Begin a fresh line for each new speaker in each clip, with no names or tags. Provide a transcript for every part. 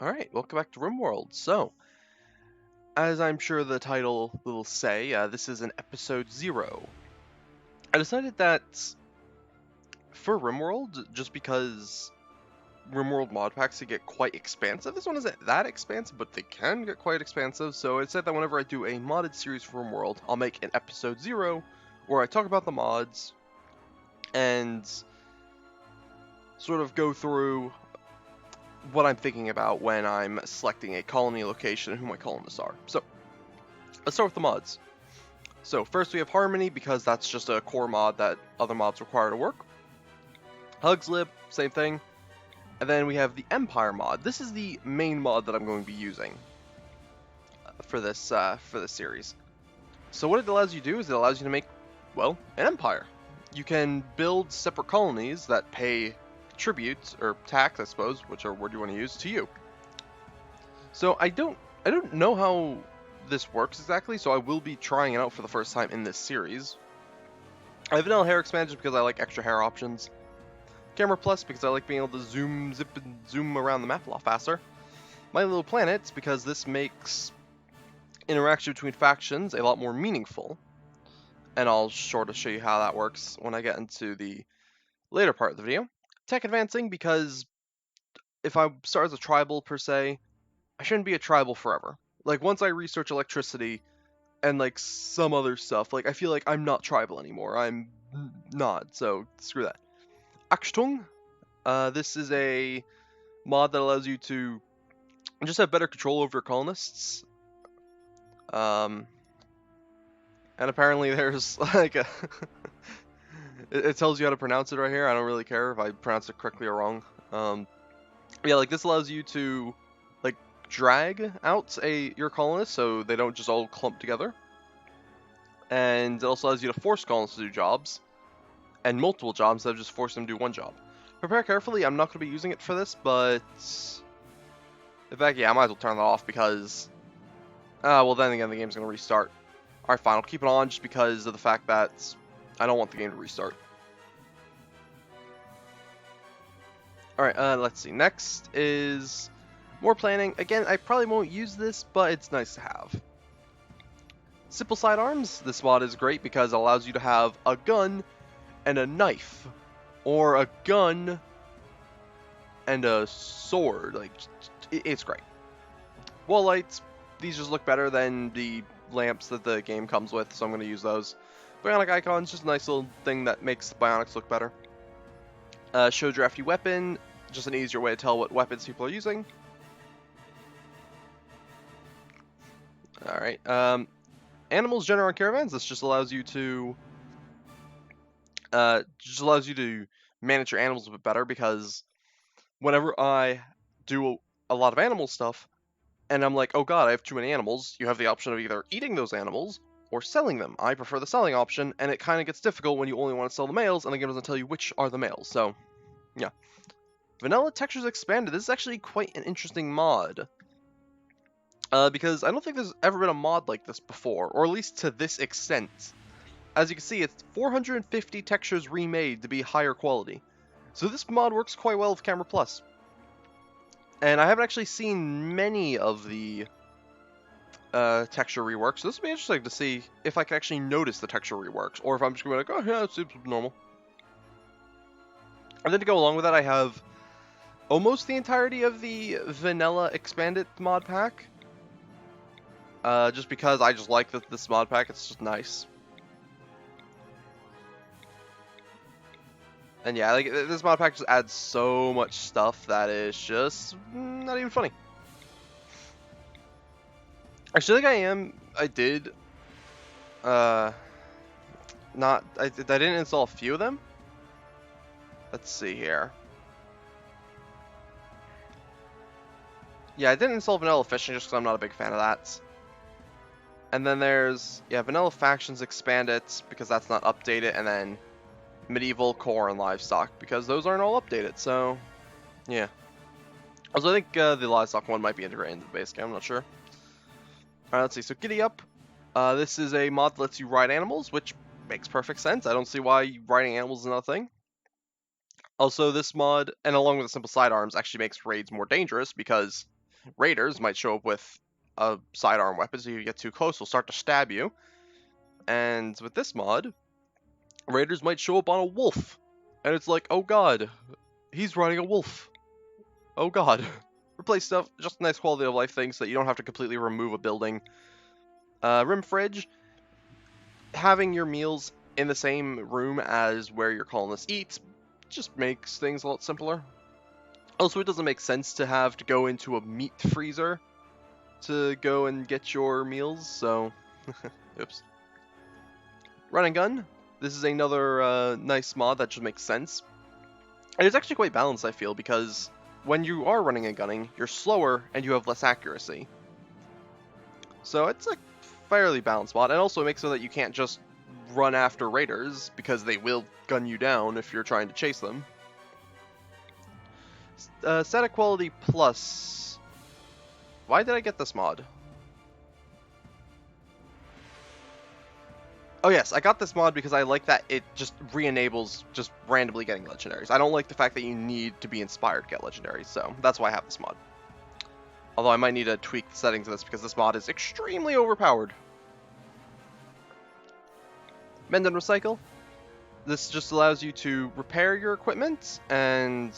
Alright, welcome back to Rimworld. So, as I'm sure the title will say, this is an episode 0. I decided that for Rimworld, just because Rimworld mod packs can get quite expansive, this one isn't that expansive, but they can get quite expansive, so I said that whenever I do a modded series for Rimworld, I'll make an episode 0 where I talk about the mods and sort of go through what I'm thinking about when I'm selecting a colony location and who my colonists are. So, let's start with the mods. So first we have Harmony, because that's just a core mod that other mods require to work. Hugslip, same thing. And then we have the Empire mod. This is the main mod that I'm going to be using for this series. So what it allows you to do is it allows you to make, well, an empire. You can build separate colonies that pay tribute, or tax, I suppose, whichever word you want to use, to you. So I don't know how this works exactly, so I will be trying it out for the first time in this series. I have vanilla hair expansion because I like extra hair options. Camera plus because I like being able to zip and zoom around the map a lot faster. My Little Planets because this makes interaction between factions a lot more meaningful. And I'll sort of show you how that works when I get into the later part of the video. Tech advancing because if I start as a tribal per se, I shouldn't be a tribal forever. Like, once I research electricity and, like, some other stuff, like, I feel like I'm not tribal anymore. I'm not, so screw that. Achtung. This is a mod that allows you to just have better control over your colonists. And apparently there's, like, a... it tells you how to pronounce it right here. I don't really care if I pronounce it correctly or wrong. Yeah, like, this allows you to drag out your colonists so they don't just all clump together. And it also allows you to force colonists to do jobs, and multiple jobs instead of just force them to do one job. Prepare carefully, I'm not going to be using it for this, but... in fact, yeah, I might as well turn that off because... well, then again, the game's going to restart. Alright, fine, I'll keep it on just because of the fact that I don't want the game to restart. Alright, let's see. Next is... more planning. Again, I probably won't use this, but it's nice to have. Simple sidearms. This mod is great because it allows you to have a gun and a knife, or a gun and a sword. Like, it's great. Wall lights. These just look better than the lamps that the game comes with, so I'm going to use those. Bionic icons, just a nice little thing that makes the bionics look better. Show drafty weapon. Just an easier way to tell what weapons people are using. Alright, animals, general, and caravans. This just allows you to manage your animals a bit better, because whenever I do a lot of animal stuff, and I'm like, oh god, I have too many animals, you have the option of either eating those animals or selling them. I prefer the selling option, and it kind of gets difficult when you only want to sell the males, and the game doesn't tell you which are the males, so, yeah. Vanilla textures expanded. This is actually quite an interesting mod. Because I don't think there's ever been a mod like this before, or at least to this extent. As you can see, it's 450 textures remade to be higher quality. So this mod works quite well with Camera Plus. And I haven't actually seen many of the texture reworks, so this will be interesting to see if I can actually notice the texture reworks, or if I'm just going to go, oh yeah, it seems normal. And then to go along with that, I have almost the entirety of the Vanilla Expanded mod pack. Just because I just like this mod pack, it's just nice. And yeah, like, this mod pack just adds so much stuff that is just not even funny. Actually, I think I did, I didn't install a few of them. Let's see here. Yeah, I didn't install Vanilla Fishing just because I'm not a big fan of that. And then there's, yeah, Vanilla Factions Expanded, because that's not updated, and then Medieval, Core, and Livestock, because those aren't all updated, so, yeah. Also, I think the Livestock one might be integrated into the base game, I'm not sure. Alright, let's see, so Giddy Up. This is a mod that lets you ride animals, which makes perfect sense. I don't see why riding animals is not a thing. Also, this mod, and along with the simple sidearms, actually makes raids more dangerous, because Raiders might show up with a sidearm weapon, so if you get too close, they'll start to stab you. And with this mod, Raiders might show up on a wolf, and it's like, oh god, he's riding a wolf. Oh god. Replace stuff, just nice quality of life things so that you don't have to completely remove a building. Rim fridge, having your meals in the same room as where your colonists eat just makes things a lot simpler. Also, it doesn't make sense to have to go into a meat freezer to go and get your meals, so oops. Run and gun. This is another nice mod that just makes sense. And it's actually quite balanced, I feel, because when you are running and gunning, you're slower and you have less accuracy. So it's a fairly balanced mod, and also it makes so that you can't just run after raiders, because they will gun you down if you're trying to chase them. Static quality plus. Why did I get this mod? Oh yes, I got this mod because I like that it just re-enables just randomly getting legendaries. I don't like the fact that you need to be inspired to get legendaries, so that's why I have this mod. Although I might need to tweak the settings of this because this mod is extremely overpowered. Mend and recycle. This just allows you to repair your equipment and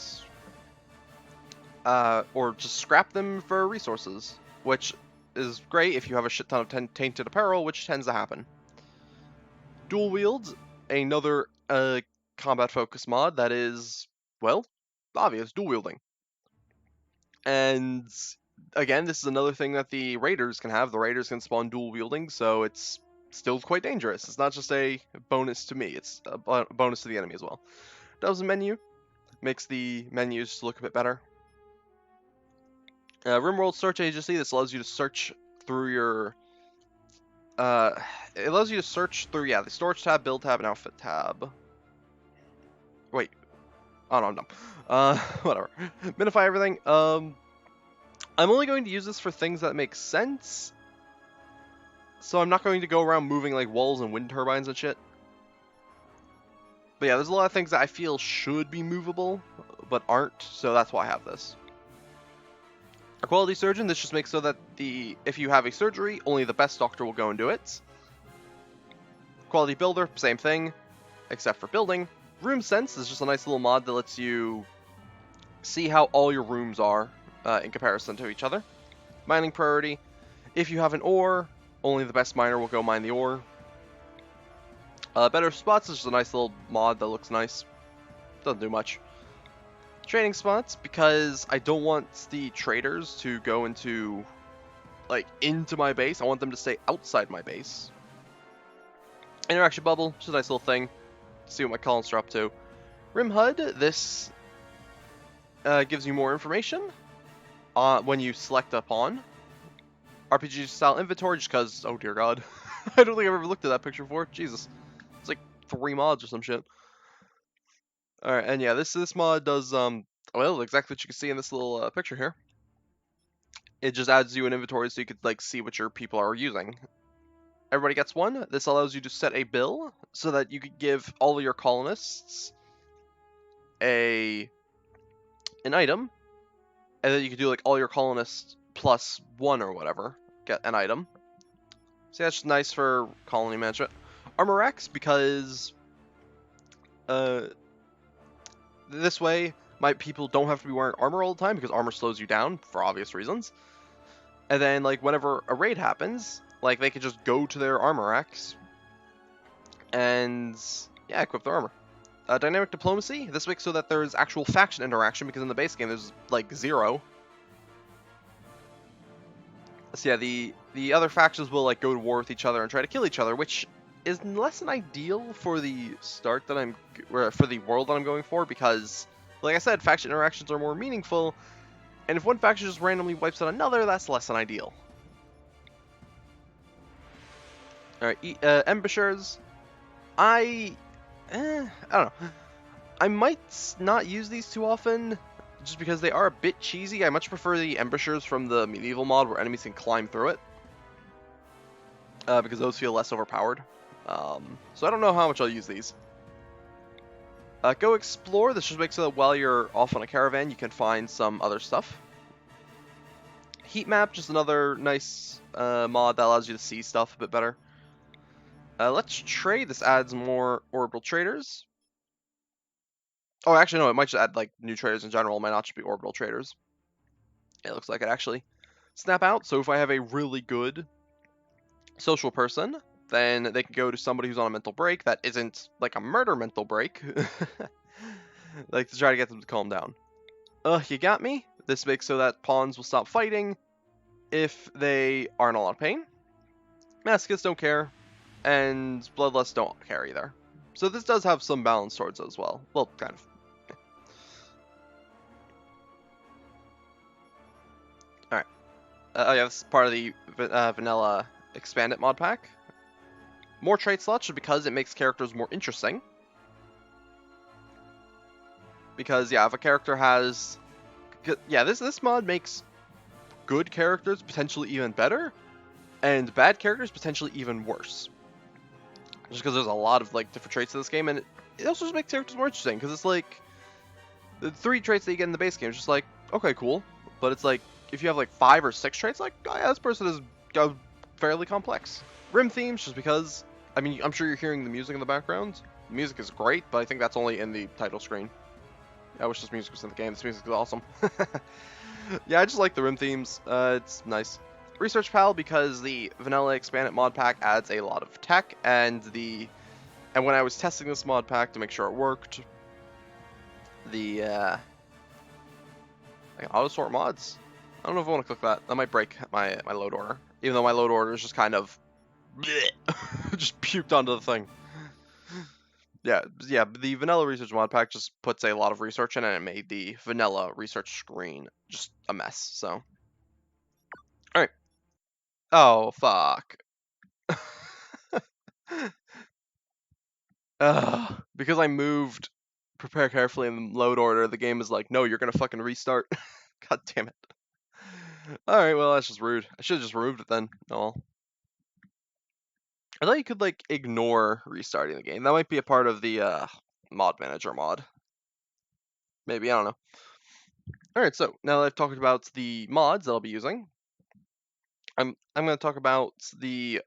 or just scrap them for resources, which is great if you have a shit ton of tainted apparel, which tends to happen. Dual wield, another combat focus mod that is, well, obvious, dual wielding. And again, this is another thing that the raiders can have. The raiders can spawn dual wielding, so it's still quite dangerous. It's not just a bonus to me, it's a bonus to the enemy as well. Does a menu, makes the menus look a bit better. Rimworld Search Agency, this allows you to search through your it allows you to search through, the storage tab, build tab, and outfit tab. Wait. Oh, no, I'm dumb. Whatever. Minify everything. I'm only going to use this for things that make sense. So I'm not going to go around moving, like, walls and wind turbines and shit. But yeah, there's a lot of things that I feel should be movable, but aren't, so that's why I have this. A quality surgeon, this just makes so that if you have a surgery, only the best doctor will go and do it. Quality builder, same thing, except for building. Room sense is just a nice little mod that lets you see how all your rooms are in comparison to each other. Mining priority, if you have an ore, only the best miner will go mine the ore. Better spots is just a nice little mod that looks nice. Doesn't do much. Trading spots, because I don't want the traders to go into my base. I want them to stay outside my base. Interaction bubble, just a nice little thing. See what my colonists are up to. Rim HUD, this gives you more information when you select a pawn. RPG style inventory, just because, oh dear god. I don't think I've ever looked at that picture before. Jesus. It's like 3 mods or some shit. Alright, and yeah, this mod does, well, exactly what you can see in this little picture here. It just adds you an inventory so you could, see what your people are using. Everybody gets one. This allows you to set a bill so that you could give all of your colonists an item, and then you could do, all your colonists plus 1 or whatever get an item. So that's just nice for colony management. Armor X, because this way, my people don't have to be wearing armor all the time, because armor slows you down, for obvious reasons. And then, whenever a raid happens, they could just go to their armor racks and, equip their armor. Dynamic diplomacy, this makes so that there's actual faction interaction, because in the base game there's, 0. So yeah, the other factions will, go to war with each other and try to kill each other, which is less than ideal for the for the world that I'm going for, because, like I said, faction interactions are more meaningful, and if one faction just randomly wipes out another, that's less than ideal. Alright, ambushers. I don't know. I might not use these too often, just because they are a bit cheesy. I much prefer the ambushers from the medieval mod, where enemies can climb through it, because those feel less overpowered. So I don't know how much I'll use these. Go explore. This just makes so that while you're off on a caravan, you can find some other stuff. heat map, just another nice mod that allows you to see stuff a bit better. Let's trade. This adds more orbital traders. Oh, actually, no, it might just add, like, new traders in general. It might not just be orbital traders. It looks like it actually. Snap out, so if I have a really good social person, then they can go to somebody who's on a mental break that isn't, like, a murder mental break. Like, to try to get them to calm down. You got me? This makes so that pawns will stop fighting if they are in a lot of pain. Masochists don't care, and bloodlusts don't care either. So this does have some balance towards it as well. Well, kind of. Alright. Yeah, this is part of the vanilla expanded mod pack. More trait slots just because it makes characters more interesting. Because, yeah, if a character has... Yeah, this mod makes good characters potentially even better, and bad characters potentially even worse. Just because there's a lot of, like, different traits in this game, and it also just makes characters more interesting, because it's like... The 3 traits that you get in the base game is just like, okay, cool. But it's like, if you have like 5 or 6 traits, like, oh yeah, this person is fairly complex. Rim themes, just because, I mean, I'm sure you're hearing the music in the background. The music is great, but I think that's only in the title screen. I wish this music was in the game. This music is awesome. Yeah, I just like the rim themes. It's nice. Research Pal, because the vanilla expanded mod pack adds a lot of tech, and when I was testing this mod pack to make sure it worked, I can auto sort mods. I don't know if I want to click that. That might break my load order. Even though my load order is just kind of just puked onto the thing. Yeah, the vanilla research mod pack just puts a lot of research in it, and it made the vanilla research screen just a mess, so. Alright. Oh, fuck. Because I moved prepare carefully in the load order, the game is like, no, you're gonna fucking restart. God damn it. Alright, well, that's just rude. I should have just removed it then. No. I thought you could, like, ignore restarting the game. That might be a part of the mod manager mod. Maybe, I don't know. Alright, so now that I've talked about the mods that I'll be using, I'm going to talk about the,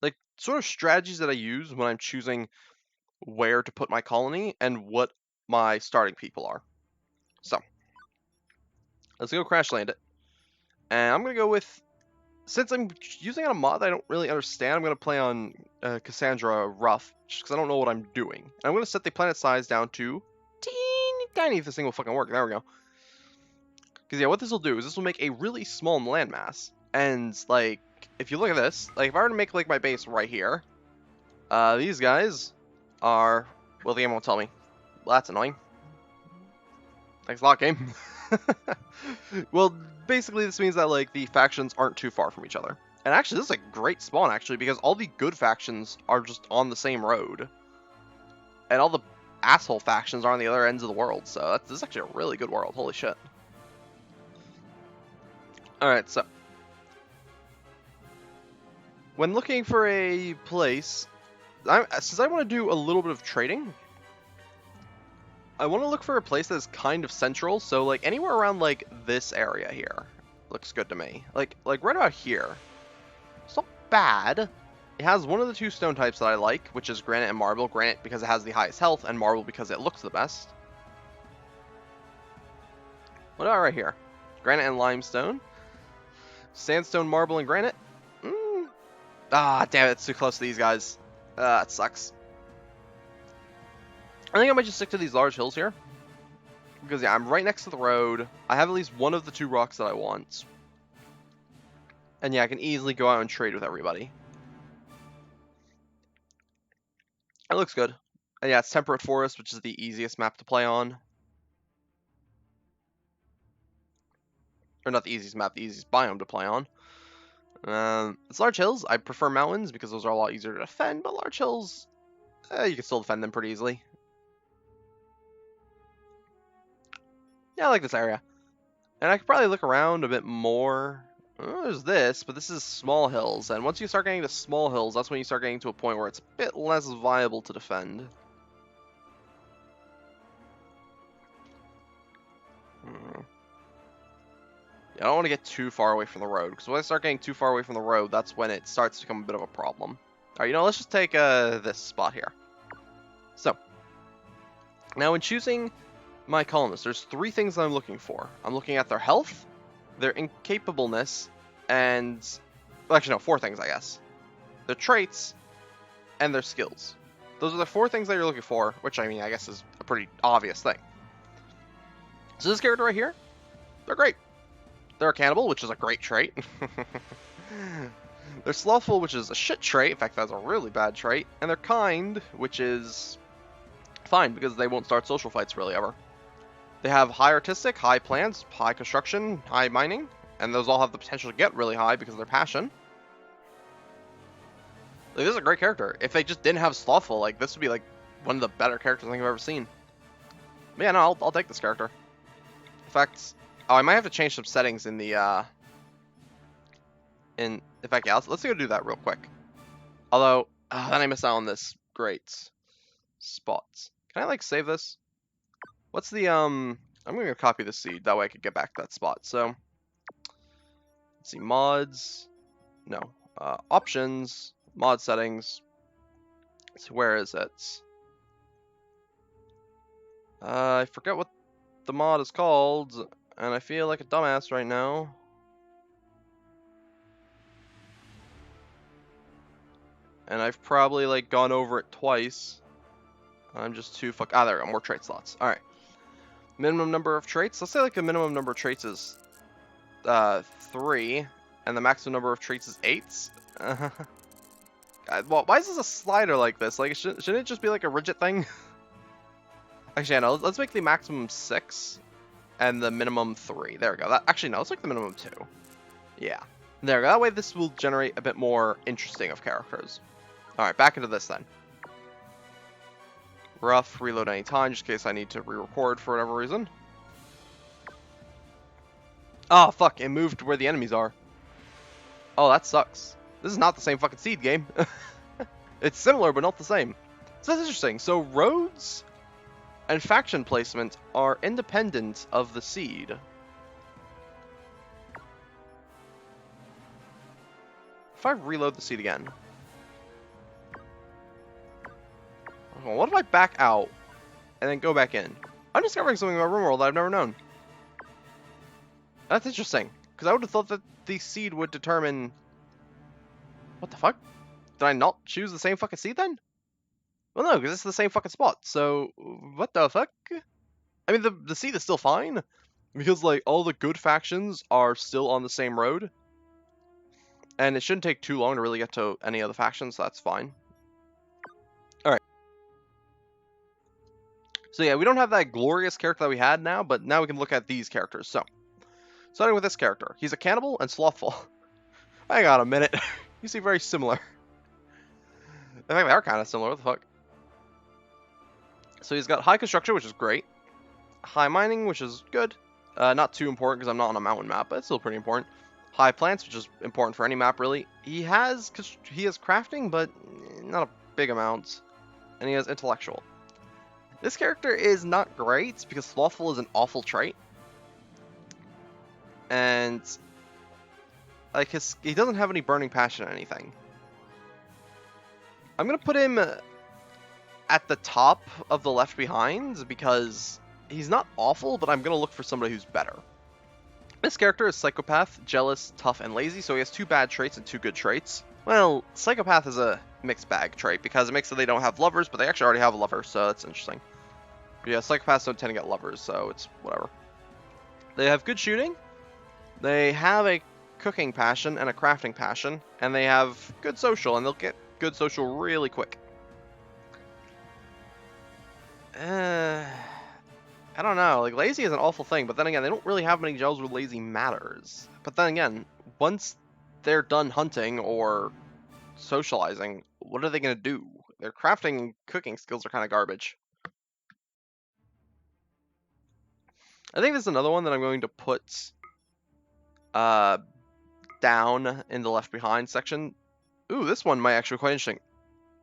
like, sort of strategies that I use when I'm choosing where to put my colony and what my starting people are. So, let's go crash land it. And I'm going to go with, since I'm using on a mod that I don't really understand, I'm going to play on Cassandra Rough, just because I don't know what I'm doing. And I'm going to set the planet size down to teeny tiny if this thing will fucking work. There we go. Because, yeah, what this will do is this will make a really small landmass. And, like, if you look at this, like, if I were to make, like, my base right here, these guys are... Well, the game won't tell me. Well, that's annoying. Thanks a lot, game. Well, basically, this means that, like, the factions aren't too far from each other. And actually, this is a great spawn, actually, because all the good factions are just on the same road. And all the asshole factions are on the other ends of the world, so this is actually a really good world. Holy shit. Alright, so. When looking for a place, since I want to do a little bit of trading, I want to look for a place that's kind of central, so like anywhere around like this area here looks good to me. Like right about here. It's not bad. It has one of the 2 stone types that I like, which is granite and marble. Granite because it has the highest health, and marble because it looks the best. What about right here? Granite and limestone. Sandstone, marble, and granite. Ah, damn it, it's too close to these guys. It sucks. I think I might just stick to these large hills here. Because, yeah, I'm right next to the road. I have at least one of the 2 rocks that I want. And, yeah, I can easily go out and trade with everybody. It looks good. And, yeah, it's Temperate Forest, which is the easiest map to play on. Or not the easiest map, the easiest biome to play on. It's large hills. I prefer mountains because those are a lot easier to defend, but large hills, you can still defend them pretty easily. Yeah, I like this area. And I could probably look around a bit more. There's this, but this is small hills. And once you start getting to small hills, that's when you start getting to a point where it's a bit less viable to defend. I don't want to get too far away from the road, because when I start getting too far away from the road, that's when it starts to become a bit of a problem. Alright, let's just take this spot here. So, now when choosing my colonists, there's 3 things that I'm looking for. I'm looking at their health, their incapableness, and... well, actually, no, 4 things, I guess. Their traits, and their skills. Those are the 4 things that you're looking for, which, I mean, I guess is a pretty obvious thing. So this character right here, they're great. They're a cannibal, which is a great trait. They're slothful, which is a shit trait. In fact, that's a really bad trait. And they're kind, which is fine, because they won't start social fights really ever. They have high artistic, high plants, high construction, high mining, and those all have the potential to get really high because of their passion. Like, this is a great character. If they just didn't have slothful, like, this would be like one of the better characters I think I've ever seen. But yeah, no, I'll take this character. In fact, oh, I might have to change some settings in the in fact, yeah, let's go do that real quick. Although, then I miss out on this great spots. Can I like save this? What's the I'm gonna copy the seed, that way I could get back to that spot. So let's see, mods, no, options, mod settings. So where is it? I forget what the mod is called, and I feel like a dumbass right now. And I've probably like gone over it twice. I'm just too there we go, more trait slots. Alright. Minimum number of traits. Let's say like the minimum number of traits is 3, and the maximum number of traits is 8. Well, why is this a slider like this? Like, shouldn't it just be like a rigid thing? Actually, yeah, no, let's make the maximum 6 and the minimum 3. There we go. Actually, no, let's make the minimum 2. Yeah. There we go. That way this will generate a bit more interesting of characters. Alright, back into this then. Rough, reload any time, just in case I need to re-record for whatever reason. Oh, fuck, it moved to where the enemies are. Oh, that sucks. This is not the same fucking seed game. It's similar, but not the same. So that's interesting. So roads and faction placement are independent of the seed. If I reload the seed again. What if I back out and then go back in? I'm discovering something about Rimworld that I've never known. That's interesting, because I would have thought that the seed would determine... What the fuck? Did I not choose the same fucking seed then? Well, no, because it's the same fucking spot, so... What the fuck? I mean, the seed is still fine, because, like, all the good factions are still on the same road. And it shouldn't take too long to really get to any of the factions, so that's fine. Alright. So yeah, we don't have that glorious character that we had now, but now we can look at these characters. So, starting with this character. He's a cannibal and slothful. Hang on a minute. You seem very similar. In fact, they are kind of similar. What the fuck? So he's got high construction, which is great. High mining, which is good. Not too important because I'm not on a mountain map, but it's still pretty important. High plants, which is important for any map, really. He has crafting, but not a big amount. And he has intellectual. This character is not great because slothful is an awful trait. And like he doesn't have any burning passion or anything. I'm gonna put him at the top of the left behind because he's not awful, but I'm gonna look for somebody who's better. This character is psychopath, jealous, tough, and lazy, so he has 2 bad traits and 2 good traits. Well, psychopath is a mixed bag trait because it makes it they don't have lovers, but they actually already have a lover, so that's interesting. But yeah, psychopaths don't tend to get lovers, so it's whatever. They have good shooting. They have a cooking passion and a crafting passion, and they have good social, and they'll get good social really quick. I don't know, like, lazy is an awful thing, but then again, they don't really have many gels where lazy matters. But then again, once they're done hunting or socializing, what are they going to do? Their crafting and cooking skills are kind of garbage. I think there's another one that I'm going to put down in the left behind section. Ooh, this one might actually be quite interesting.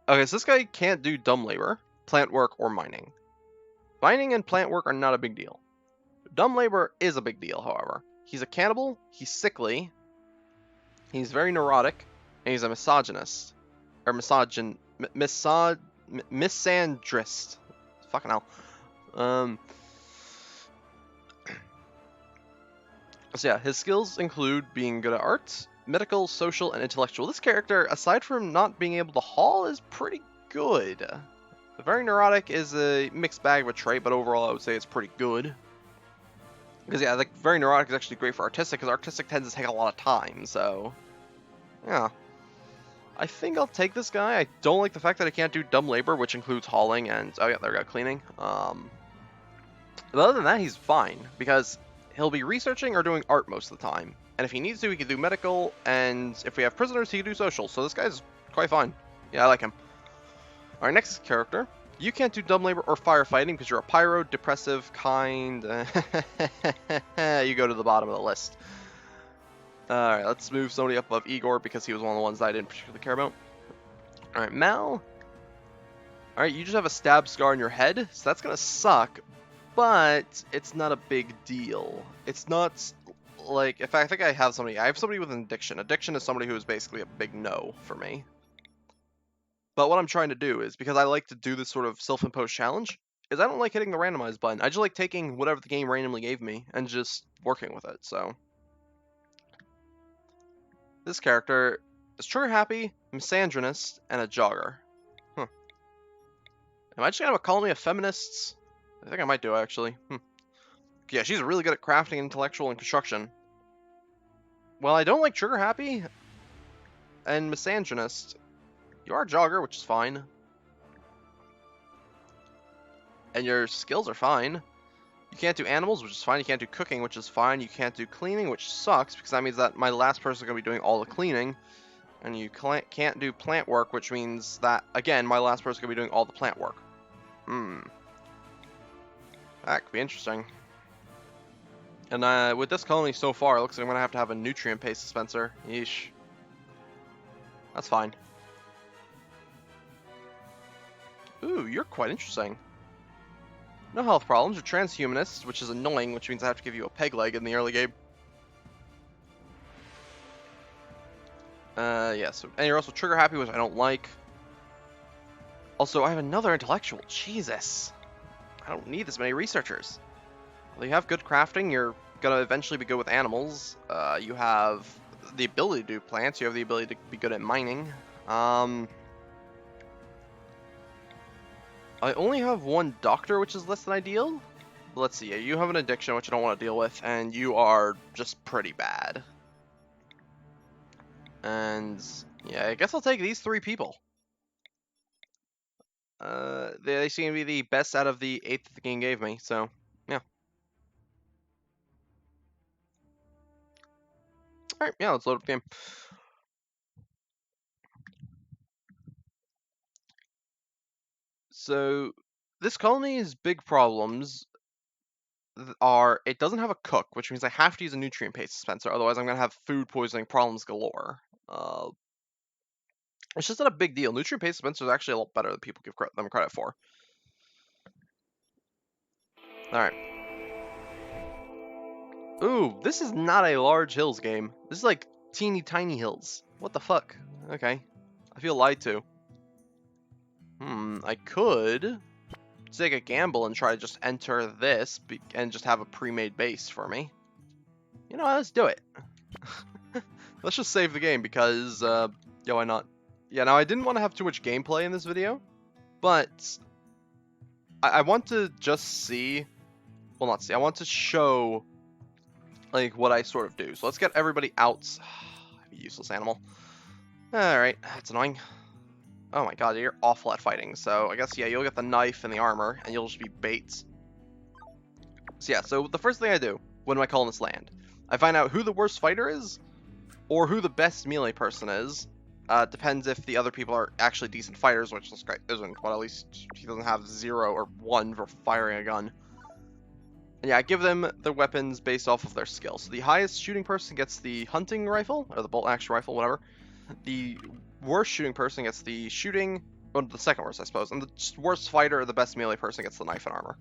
Okay, so this guy can't do dumb labor, plant work, or mining. Mining and plant work are not a big deal. Dumb labor is a big deal, however. He's a cannibal, he's sickly, he's very neurotic, and he's a misogynist. Or misandrist. Fucking hell. So yeah, his skills include being good at arts, medical, social, and intellectual. This character, aside from not being able to haul, is pretty good. Very neurotic is a mixed bag of a trait, but overall I would say it's pretty good. Because yeah, like very neurotic is actually great for artistic, because artistic tends to take a lot of time, so yeah. I think I'll take this guy. I don't like the fact that I can't do dumb labor, which includes hauling and, oh yeah, there we go, cleaning. But other than that, he's fine, because he'll be researching or doing art most of the time. And if he needs to, he can do medical, and if we have prisoners, he can do social. So this guy's quite fine. Yeah, I like him. Our next character. You can't do dumb labor or firefighting because you're a pyro, depressive, kind. You go to the bottom of the list. Alright, let's move somebody up above Igor because he was one of the ones that I didn't particularly care about. Alright, Mal. Alright, you just have a stab scar on your head, so that's gonna suck, but it's not a big deal. It's not like, if I think I have somebody with an addiction. Addiction is somebody who is basically a big no for me. But what I'm trying to do is, because I like to do this sort of self-imposed challenge, is I don't like hitting the randomize button. I just like taking whatever the game randomly gave me and just working with it, so. This character is trigger happy, misandrist, and a jogger. Huh. Am I just gonna have a colony of feminists? I think I might do, actually. Yeah, she's really good at crafting, intellectual, and construction. Well, I don't like trigger happy and misandrist. You are a jogger, which is fine. And your skills are fine. You can't do animals, which is fine. You can't do cooking, which is fine. You can't do cleaning, which sucks, because that means that my last person is going to be doing all the cleaning. And you can't do plant work, which means that, again, my last person is going to be doing all the plant work. That could be interesting. And with this colony so far, it looks like I'm going to have a nutrient paste dispenser. Yeesh. That's fine. Ooh, you're quite interesting. No health problems. You're transhumanist, which is annoying, which means I have to give you a peg leg in the early game. Yes. And you're also trigger happy, which I don't like. Also, I have another intellectual. Jesus. I don't need this many researchers. Well, you have good crafting. You're gonna eventually be good with animals. You have the ability to do plants. You have the ability to be good at mining. I only have one doctor, which is less than ideal. But let's see. You have an addiction, which I don't want to deal with, and you are just pretty bad. And yeah, I guess I'll take these 3 people. They seem to be the best out of the 8 that the game gave me, so yeah. Alright, yeah, let's load up the game. So, this colony's big problems are, it doesn't have a cook, which means I have to use a nutrient paste dispenser, otherwise I'm going to have food poisoning problems galore. It's just not a big deal. Nutrient paste dispensers are actually a lot better than people give them credit for. Alright. Ooh, this is not a large hills game. This is like teeny tiny hills. What the fuck? Okay. I feel lied to. I could take a gamble and try to just enter this and just have a pre-made base for me. You know what, let's do it. Let's just save the game because, yeah, why not? Yeah, now I didn't want to have too much gameplay in this video, but I want to just see, well, not see, I want to show, like, what I sort of do. So let's get everybody out. Useless animal. Alright, that's annoying. Oh my god, you're awful at fighting. So I guess, yeah, you'll get the knife and the armor, and you'll just be baits. So yeah, so the first thing I do when my colonists land, I find out who the worst fighter is, or who the best melee person is. Depends if the other people are actually decent fighters, which this guy isn't, but at least he doesn't have 0 or 1 for firing a gun. And yeah, I give them the weapons based off of their skill. So the highest shooting person gets the hunting rifle, or the bolt action rifle, whatever. The worst shooting person gets the shooting, well, the second worst, I suppose. And the worst fighter or the best melee person gets the knife and armor.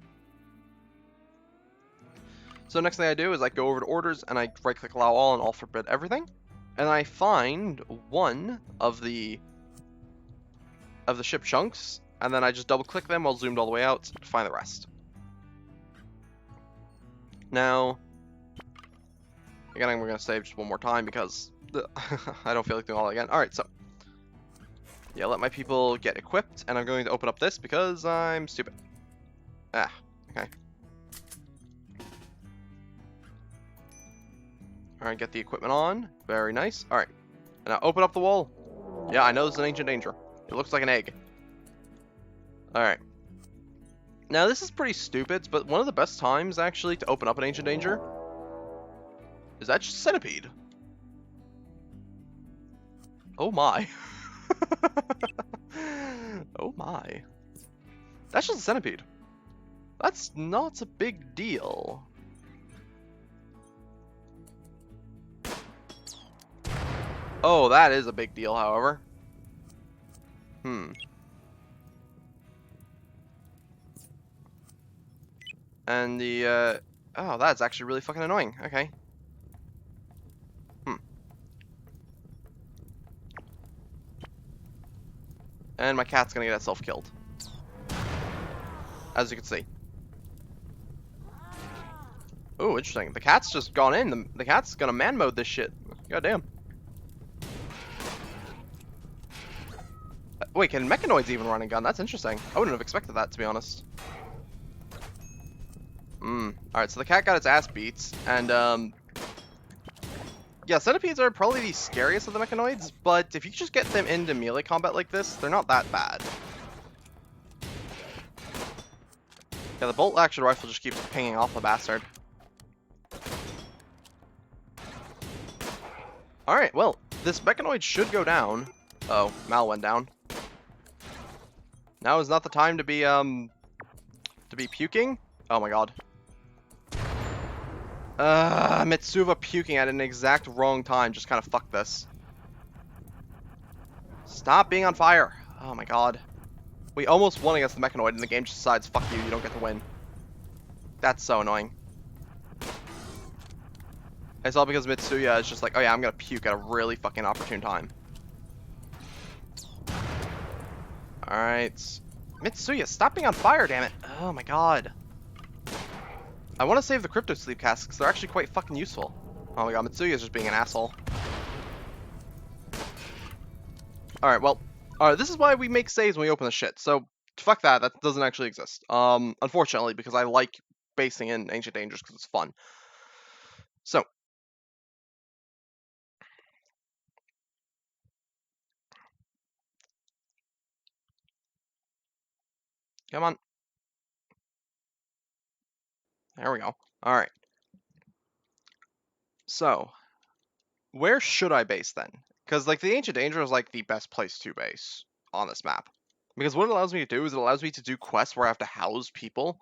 So next thing I do is I go over to orders and I right click allow all and all forbid everything. And I find one of the ship chunks, and then I just double click them while zoomed all the way out to find the rest. Now, again, we're going to save just one more time because I don't feel like doing all that again. Alright, so, yeah, let my people get equipped, and I'm going to open up this because I'm stupid. Ah, okay. Alright, get the equipment on. Very nice. Alright, now open up the wall. Yeah, I know this is an ancient danger. It looks like an egg. Alright. Now, this is pretty stupid, but one of the best times, actually, to open up an ancient danger is that just a centipede. Oh my. Oh my. That's just a centipede. That's not a big deal. Oh, that is a big deal, however. And the, oh, that's actually really fucking annoying. Okay. And my cat's gonna get itself killed. As you can see. Oh, interesting. The cat's just gone in. The cat's gonna man mode this shit. Goddamn. Wait, can mechanoids even run a gun? That's interesting. I wouldn't have expected that, to be honest. Alright, so the cat got its ass beat, and, yeah, centipedes are probably the scariest of the mechanoids, but if you just get them into melee combat like this, they're not that bad. Yeah, the bolt-action rifle just keeps pinging off the bastard. Alright, well, this mechanoid should go down. Oh, Mal went down. Now is not the time to be puking? Oh my god. Mitsuva puking at an exact wrong time just kind of fucked this. Stop being on fire. Oh my god. We almost won against the mechanoid and the game just decides, fuck you, you don't get to win. That's so annoying. It's all because Mitsuya is just like, oh yeah, I'm gonna puke at a really fucking opportune time. Alright. Mitsuya, stop being on fire, damn it. Oh my god. I want to save the crypto sleep casks because they're actually quite fucking useful. Oh my god, Mitsuya's just being an asshole. Alright, well, this is why we make saves when we open the shit. So, fuck that, that doesn't actually exist. Unfortunately, because I like basing in Ancient Dangers because it's fun. So. Come on. There we go. Alright. So, where should I base then? Because, like, the Ancient Danger is, like, the best place to base on this map. Because what it allows me to do is it allows me to do quests where I have to house people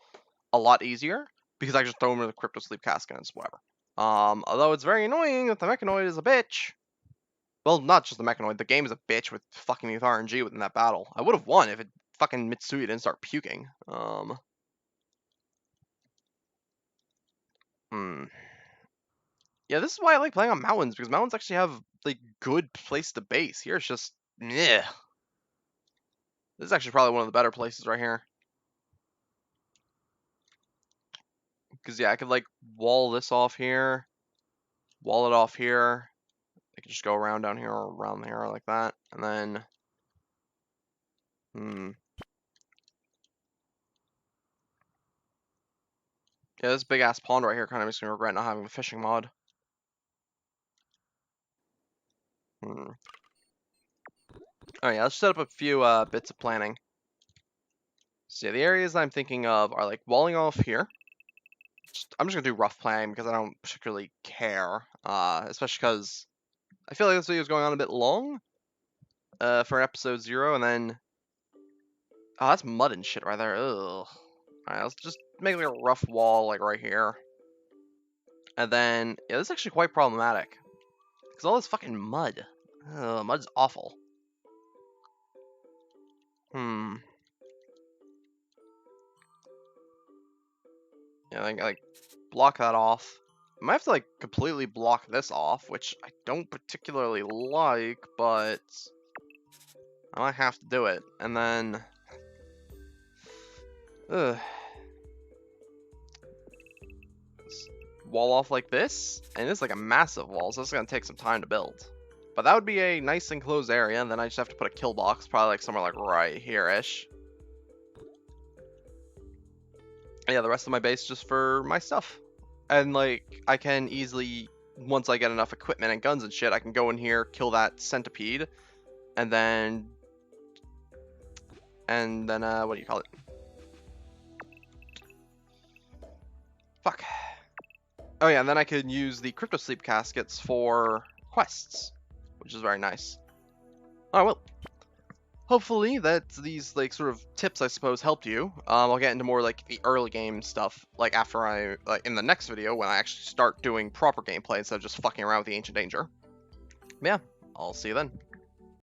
a lot easier. Because I just throw them in the Crypto Sleep Cask and it's whatever. Although it's very annoying that the Mechanoid is a bitch. Well, not just the Mechanoid, the game is a bitch with fucking with RNG within that battle. I would have won if it fucking Mitsuya didn't start puking. Yeah, this is why I like playing on mountains, because mountains actually have, like, good place to base. Here it's just, meh. This is actually probably one of the better places right here. Because, yeah, I could, like, wall this off here. Wall it off here. I could just go around down here or around here like that. And then, yeah, this big-ass pond right here kind of makes me regret not having the fishing mod. Oh yeah, let's set up a few bits of planning. So yeah, the areas I'm thinking of are like walling off here. I'm just gonna do rough planning because I don't particularly care, especially because I feel like this video is going on a bit long for episode 0, and then oh, that's mud and shit right there. Ugh. All right, let's just make like a rough wall like right here, and then yeah, this is actually quite problematic because all this fucking mud. Ugh, mud's awful. Yeah, I think like block that off. I might have to, like, completely block this off, which I don't particularly like, but I might have to do it. And then... Ugh. Wall off like this, and it's like a massive wall, so it's gonna take some time to build. But that would be a nice enclosed area, and then I just have to put a kill box, probably like somewhere like right here-ish. Yeah, the rest of my base just for my stuff. And like, I can easily, once I get enough equipment and guns and shit, I can go in here, kill that centipede, and then, what do you call it? Fuck. Oh yeah, and then I could use the crypto sleep caskets for quests, which is very nice. Alright, well, hopefully that these like sort of tips, I suppose, helped you. I'll get into more like the early game stuff, like after in the next video when I actually start doing proper gameplay instead of just fucking around with the Ancient Danger. But yeah, I'll see you then.